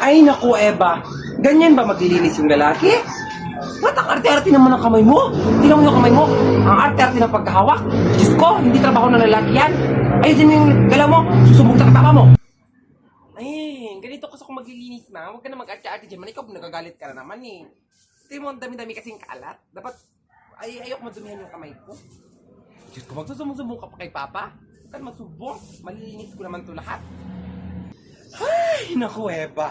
Ay, naku, Eva. Ganyan ba maglilinis yung lalaki? Ba't ang arte-arte naman ang kamay mo? Tingnan mo yung kamay mo. Ang arte-arte ng pagkahawak. Diyos ko, hindi trabaho ng lalaki yan. Ayusin mo yung galaw mo. Susubok sa papa mo. Ay, ganito kasi kung maglilinis na. Huwag ka na mag-arte-arte dyan. Ikaw, nagagalit ka na naman eh. Tingnan mo, ang dami-dami kasing kalat. Dapat, ayoko madumihan yung kamay ko. Diyos ko, magsusubok ka pa kay papa? Huwag ka na magsubok. Malilinis ko naman to lahat. Ay, naku, Eva.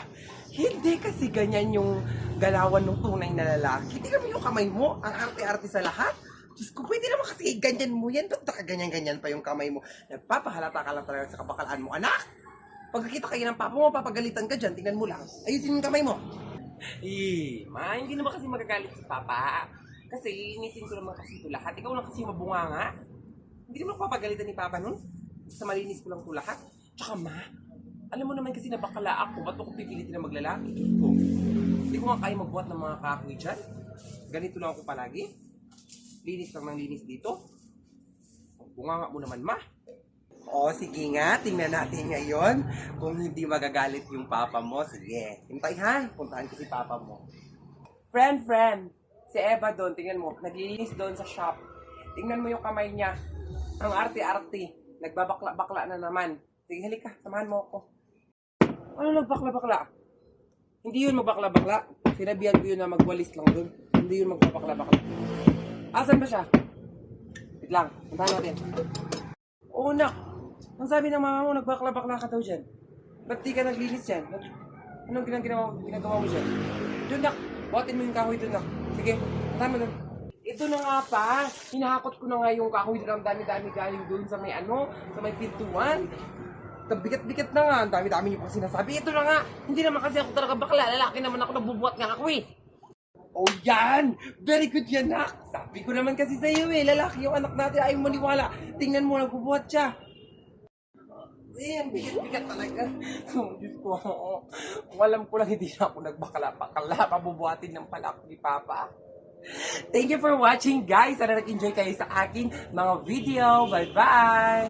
Hindi kasi ganyan yung galawan ng tunay na lalaki. Tingnan mo yung kamay mo, ang arte-arte sa lahat. Diyos ko, pwede naman kasi ganyan mo yan. Ba't nakaganyan-ganyan pa yung kamay mo? Nagpapahalata ka lang talaga sa kapakalaan mo, anak. Pagkakita kayo ng papa mo, papagalitan ka dyan. Tingnan mo lang. Ayusin yung kamay mo. Ma, hindi naman kasi magagalit si papa. Kasi linisin ko naman kasi ito lahat. Ikaw lang kasi mabunga nga. Hindi naman ako papagalitan ni papa nun. Sa malinis ko lang ito lahat. Tsaka ma, alam mo naman kasi na bakala ako, ba't ako pipilitin na maglalaki? Diyos ko. Hindi ko nga kaya magbuhat ng mga kahoy dyan. Ganito lang ako palagi. Linis lang ng linis dito. Bunga nga mo naman, ma. O, sige nga. Tingnan natin ngayon kung hindi magagalit yung papa mo. Sige. Hintay ha. Puntahan ko si papa mo. Friend. Si Eva doon. Tingnan mo. Naglilinis doon sa shop. Tingnan mo yung kamay niya. Ang arte-arte. Nagbabakla-bakla na naman. Sige, halika. Samahan mo ako. Ano nagbakla-bakla? Hindi yun magbakla-bakla. Sinabihan ko yun na magwalis lang dun. Hindi yun magbakla-bakla. Asan ba siya? Wait lang. Puntahan natin. Oo, nak. Ang sabi ng mama mo, nagbakla-bakla ka daw dyan. Ba't di ka naglinis dyan? Anong ginagawa mo dyan? Doon, nak. Buhatin mo yung kahoy doon, nak. Sige. Puntahan mo doon. Ito na nga pa. Hinahakot ko na nga yung kahoy doon. Ang dami-dami galing doon sa may sa may pintuan. Bigat-bigat na nga. Ang dami-dami niyo pang sinasabi. Ito na nga. Hindi naman kasi ako talaga bakla. Lalaki naman ako, nagbubuhat nga ako eh. Oh, yan! Very good yan, nak. Sabi ko naman kasi sa iyo eh. Lalaki yung anak natin. Ayaw maniwala. Tingnan mo, nagbubuhat siya. Ang bigat-bigat talaga. Oh, Diyos ko. Kung alam ko lang, hindi na ako nagbakala-bakala. Pabubuhatin ng pala ako ni Papa. Thank you for watching, guys. Sana nag-enjoy kayo sa akin mga video. Bye-bye!